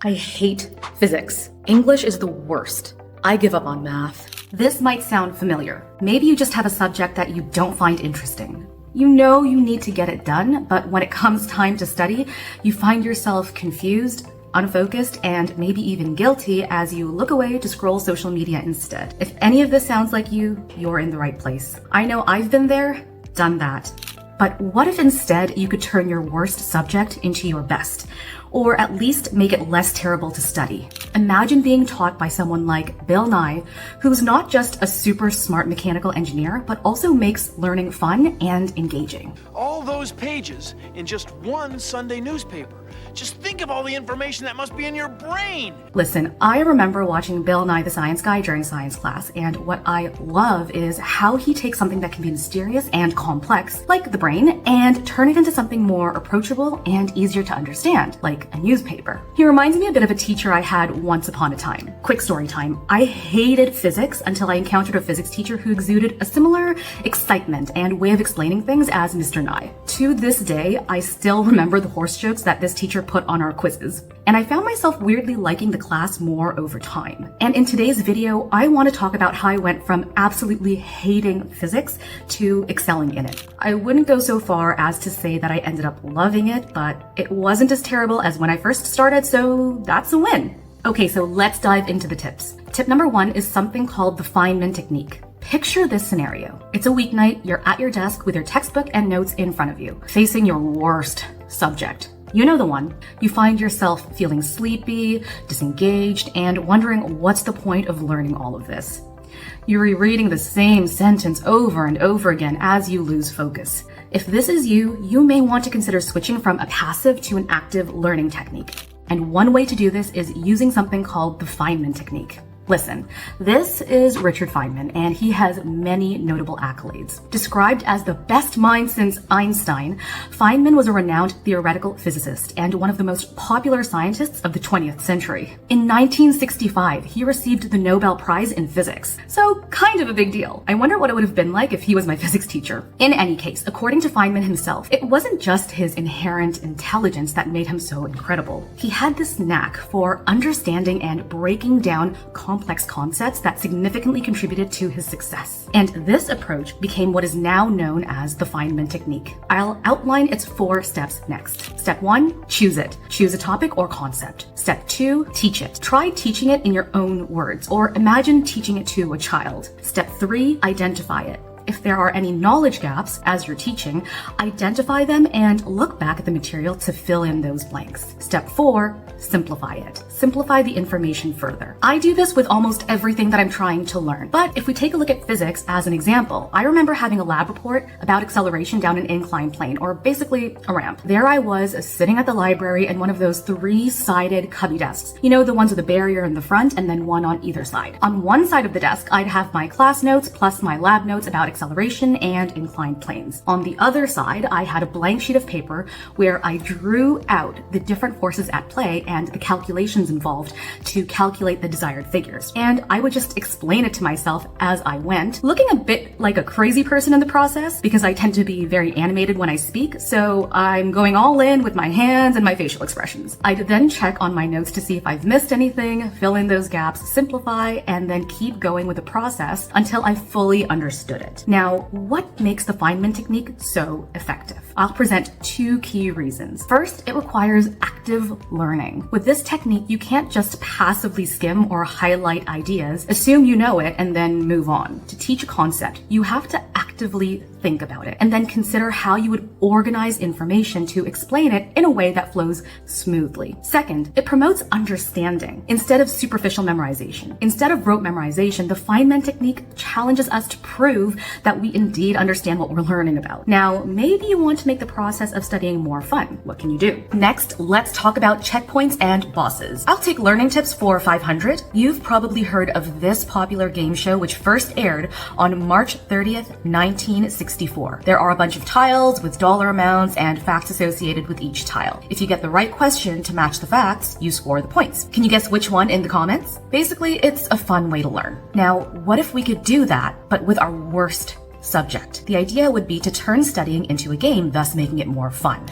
I hate physics. English is the worst. I give up on math. This might sound familiar. Maybe you just have a subject that you don't find interesting. You know you need to get it done, but when it comes time to study, you find yourself confused, unfocused, and maybe even guilty as you look away to scroll social media instead. If any of this sounds like you, you're in the right place. I know I've been there, done that. But what if instead you could turn your worst subject into your best? Or at least make it less terrible to study. Imagine being taught by someone like Bill Nye, who's not just a super smart mechanical engineer, but also makes learning fun and engaging. All those pages in just one Sunday newspaper. Just think of all the information that must be in your brain. Listen, I remember watching Bill Nye the Science Guy during science class, and what I love is how he takes something that can be mysterious and complex, like the brain, and turn it into something more approachable and easier to understand, like a newspaper. He reminds me a bit of a teacher I had once upon a time. Quick story time. I hated physics until I encountered a physics teacher who exuded a similar excitement and way of explaining things as Mr. Nye. To this day, I still remember the horse jokes that this teacher put on our quizzes. And I found myself weirdly liking the class more over time. And in today's video, I want to talk about how I went from absolutely hating physics to excelling in it. I wouldn't go so far as to say that I ended up loving it, but it wasn't as terrible as when I first started, so that's a win. Okay, so let's dive into the tips. Tip number 1 is something called the Feynman Technique. Picture this scenario. It's a weeknight, you're at your desk with your textbook and notes in front of you, facing your worst subject. You know the one. You find yourself feeling sleepy, disengaged, and wondering what's the point of learning all of this. You're rereading the same sentence over and over again as you lose focus. If this is you, you may want to consider switching from a passive to an active learning technique. And one way to do this is using something called the Feynman Technique. Listen, this is Richard Feynman, and he has many notable accolades. Described as the best mind since Einstein, Feynman was a renowned theoretical physicist and one of the most popular scientists of the 20th century. In 1965, he received the Nobel Prize in Physics, so kind of a big deal. I wonder what it would have been like if he was my physics teacher. In any case, according to Feynman himself, it wasn't just his inherent intelligence that made him so incredible. He had this knack for understanding and breaking down complex concepts that significantly contributed to his success. And this approach became what is now known as the Feynman Technique. I'll outline its 4 steps next. Step 1, choose it. Choose a topic or concept. Step 2, teach it. Try teaching it in your own words, or imagine teaching it to a child. Step 3, identify it. If there are any knowledge gaps as you're teaching, identify them and look back at the material to fill in those blanks. Step 4, simplify it. Simplify the information further. I do this with almost everything that I'm trying to learn. But if we take a look at physics as an example, I remember having a lab report about acceleration down an inclined plane, or basically a ramp. There I was sitting at the library in one of those 3-sided cubby desks. You know, the ones with a barrier in the front and then one on either side. On one side of the desk, I'd have my class notes plus my lab notes about acceleration and inclined planes. On the other side, I had a blank sheet of paper where I drew out the different forces at play and the calculations involved to calculate the desired figures. And I would just explain it to myself as I went, looking a bit like a crazy person in the process because I tend to be very animated when I speak, so I'm going all in with my hands and my facial expressions. I'd then check on my notes to see if I've missed anything, fill in those gaps, simplify, and then keep going with the process until I fully understood it. Now, what makes the Feynman Technique so effective? I'll present 2 key reasons. First, it requires active learning. With this technique, you can't just passively skim or highlight ideas, assume you know it, and then move on. To teach a concept, you have to actively think about it and then consider how you would organize information to explain it in a way that flows smoothly. Second, it promotes understanding instead of superficial memorization. Instead of rote memorization, the Feynman Technique challenges us to prove that we indeed understand what we're learning about. Now, maybe you want to make the process of studying more fun. What can you do? Next, let's talk about checkpoints and bosses. I'll take learning tips for 500. You've probably heard of this popular game show which first aired on March 30th, 1964. There are a bunch of tiles with dollar amounts and facts associated with each tile. If you get the right question to match the facts, you score the points. Can you guess which one in the comments? Basically, it's a fun way to learn. Now, what if we could do that, but with our worst subject. The idea would be to turn studying into a game, thus making it more fun.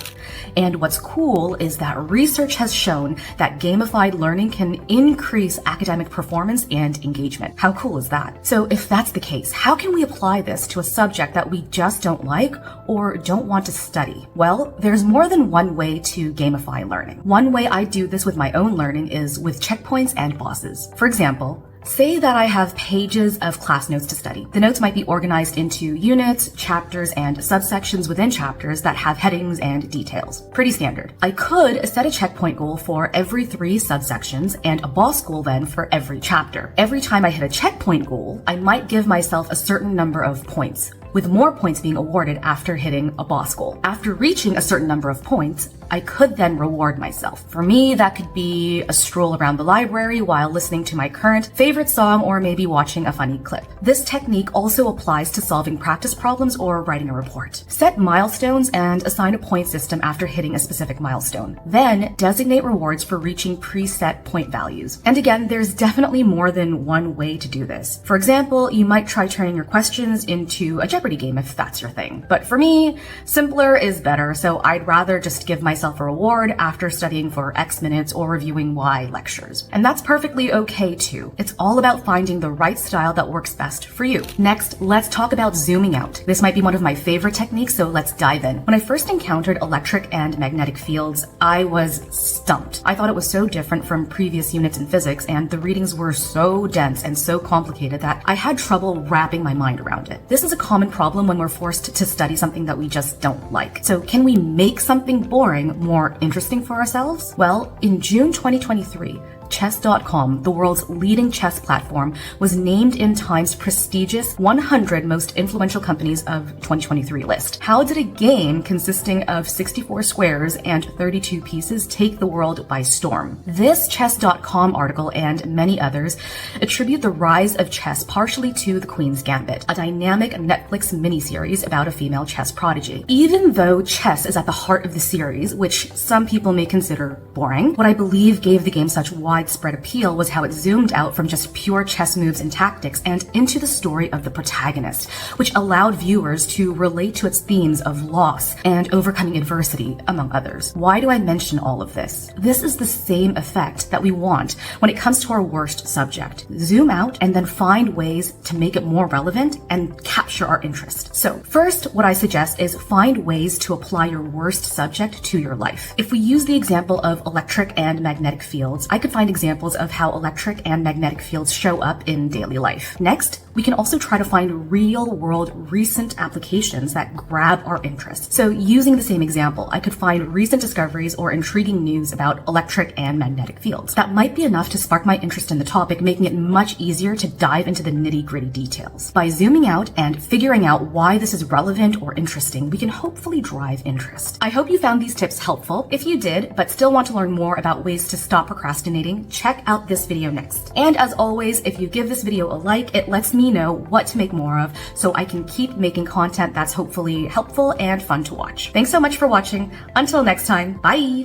And what's cool is that research has shown that gamified learning can increase academic performance and engagement. How cool is that? So if that's the case, how can we apply this to a subject that we just don't like or don't want to study? Well, there's more than one way to gamify learning. One way I do this with my own learning is with checkpoints and bosses. For example, say that I have pages of class notes to study. The notes might be organized into units, chapters, and subsections within chapters that have headings and details. Pretty standard. I could set a checkpoint goal for every 3 subsections and a boss goal then for every chapter. Every time I hit a checkpoint goal, I might give myself a certain number of points, with more points being awarded after hitting a boss goal. After reaching a certain number of points, I could then reward myself. For me, that could be a stroll around the library while listening to my current favorite song or maybe watching a funny clip. This technique also applies to solving practice problems or writing a report. Set milestones and assign a point system after hitting a specific milestone. Then designate rewards for reaching preset point values. And again, there's definitely more than one way to do this. For example, you might try turning your questions into a Jeopardy game if that's your thing. But for me, simpler is better, so I'd rather just give myself a reward after studying for X minutes or reviewing Y lectures. And that's perfectly okay too. It's all about finding the right style that works best for you. Next, let's talk about zooming out. This might be one of my favorite techniques, so let's dive in. When I first encountered electric and magnetic fields, I was stumped. I thought it was so different from previous units in physics, and the readings were so dense and so complicated that I had trouble wrapping my mind around it. This is a common problem when we're forced to study something that we just don't like. So can we make something boring more interesting for ourselves? Well, in June 2023, Chess.com, the world's leading chess platform, was named in Time's prestigious 100 most influential companies of 2023 list. How did a game consisting of 64 squares and 32 pieces take the world by storm? This Chess.com article and many others attribute the rise of chess partially to The Queen's Gambit, a dynamic Netflix miniseries about a female chess prodigy. Even though chess is at the heart of the series, which some people may consider boring, what I believe gave the game such widespread appeal was how it zoomed out from just pure chess moves and tactics and into the story of the protagonist, which allowed viewers to relate to its themes of loss and overcoming adversity, among others. Why do I mention all of this? This is the same effect that we want when it comes to our worst subject. Zoom out and then find ways to make it more relevant and capture our interest. So first, what I suggest is find ways to apply your worst subject to your life. If we use the example of electric and magnetic fields, I could find examples of how electric and magnetic fields show up in daily life. Next, we can also try to find real-world recent applications that grab our interest. So using the same example, I could find recent discoveries or intriguing news about electric and magnetic fields. That might be enough to spark my interest in the topic, making it much easier to dive into the nitty-gritty details. By zooming out and figuring out why this is relevant or interesting, we can hopefully drive interest. I hope you found these tips helpful. If you did, but still want to learn more about ways to stop procrastinating, check out this video next. And as always, if you give this video a like, it lets me know what to make more of so I can keep making content that's hopefully helpful and fun to watch. Thanks so much for watching. Until next time, bye!